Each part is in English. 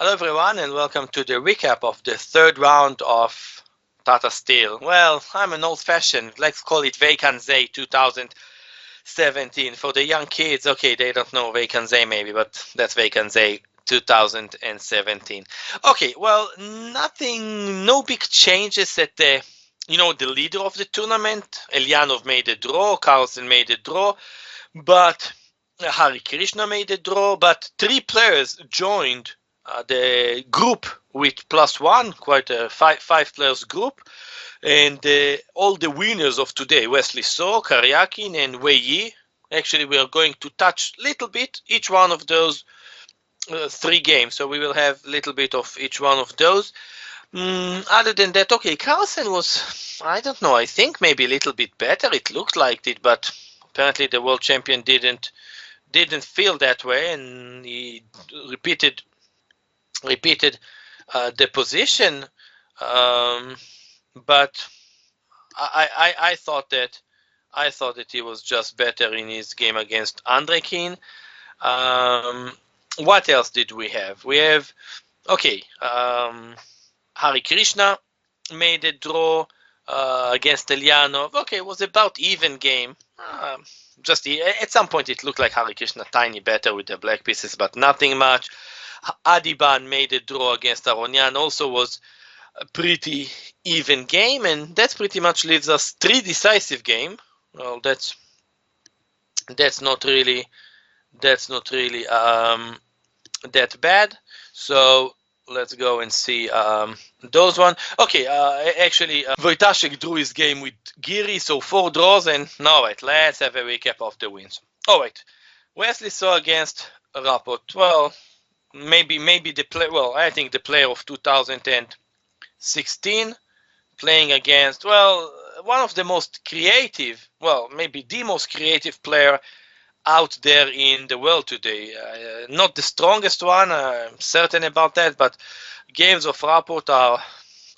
Hello everyone and welcome to the recap of the third round of Tata Steel. Well, I'm an old-fashioned, let's call it Vacanze 2017. For the young kids, okay, they don't know Vacanze maybe, but that's Vacanze 2017. Okay, well, no big changes at the leader of the tournament. Elyanov made a draw, Carlsen made a draw, but Hari Krishna made a draw, but three players joined the group with +1, quite a five players group, and all the winners of today, Wesley So, Karyakin, and Wei Yi. Actually, we are going to touch a little bit each one of those three games, so we will have a little bit of each one of those. Other than that, okay, Carlsen was, I don't know, I think maybe a little bit better. It looked like it, but apparently the world champion didn't feel that way, and he repeated the position, but I thought that he was just better in his game against Andre Keane. What else did we have? We have Hari Krishna made a draw against Elyanov. Okay, it was about even game. Just at some point it looked like Hari Krishna tiny better with the black pieces, but nothing much. Adiban made a draw against Aronian, also was a pretty even game, and that pretty much leaves us three decisive game. Well, that's not really that bad. So let's go and see those one. Okay, actually, Wojtaszek drew his game with Giri, so 4 draws, and all right, let's have a recap of the wins. All right, Wesley So against Rapport. Well, maybe the player. Well, I think the player of 2016, playing against, well, one of the most creative, well, maybe the most creative player out there in the world today. Not the strongest one, I'm certain about that, but games of Rapport are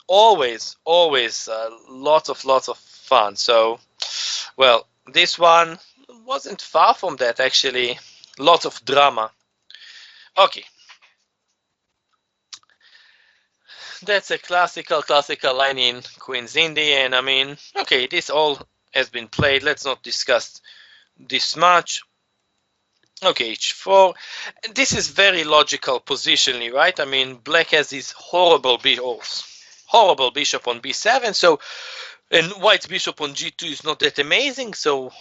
always lots of fun. So, well, this one wasn't far from that, actually. Lots of drama. Okay. That's a classical line in Queen's Indy, and I mean, okay, this all has been played. Let's not discuss this much. Okay, h4. This is very logical positionally, right? I mean, black has this horrible bishop on b7, so, and white's bishop on g2 is not that amazing, so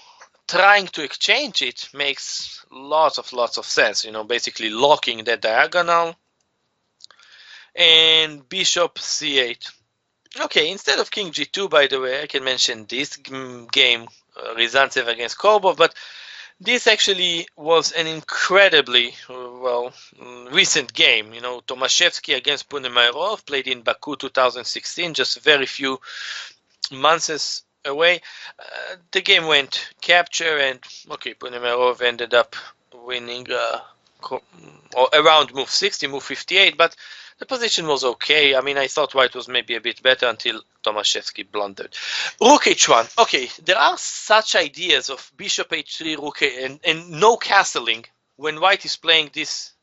trying to exchange it makes lots of sense, basically locking the diagonal. And bishop c8. Okay, instead of king g2, by the way, I can mention this game, Ryzantsev against Korbov, but this actually was an incredibly, recent game. Tomaszewski against Ponomarev, played in Baku 2016, just very few months away. The game went capture, and okay, Ponomarev ended up winning around move 60, move 58, but the position was okay. I mean, I thought white was maybe a bit better until Tomaszewski blundered. Rook h1. Okay, there are such ideas of bishop h3, rook and no castling when white is playing this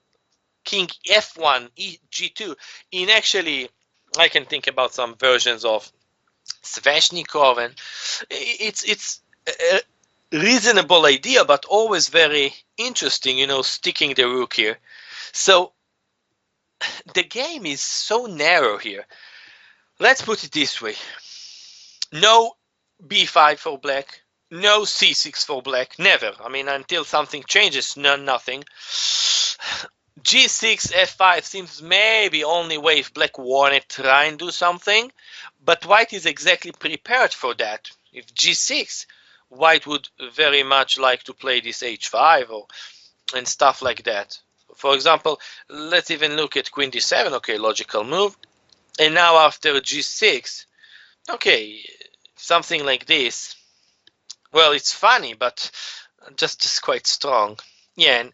king f1, g2. In actually, I can think about some versions of Sveshnikov, and it's a reasonable idea, but always very interesting, sticking the rook here. So the game is so narrow here. Let's put it this way. No b5 for black, no c6 for black, never. I mean, until something changes, nothing. g6, f5 seems maybe only way if black wanted to try and do something, but white is exactly prepared for that. If g6, white would very much like to play this h5 and stuff like that. For example, let's even look at queen d7. Okay, logical move. And now after g6, okay, something like this. Well, it's funny, but just quite strong. Yeah. And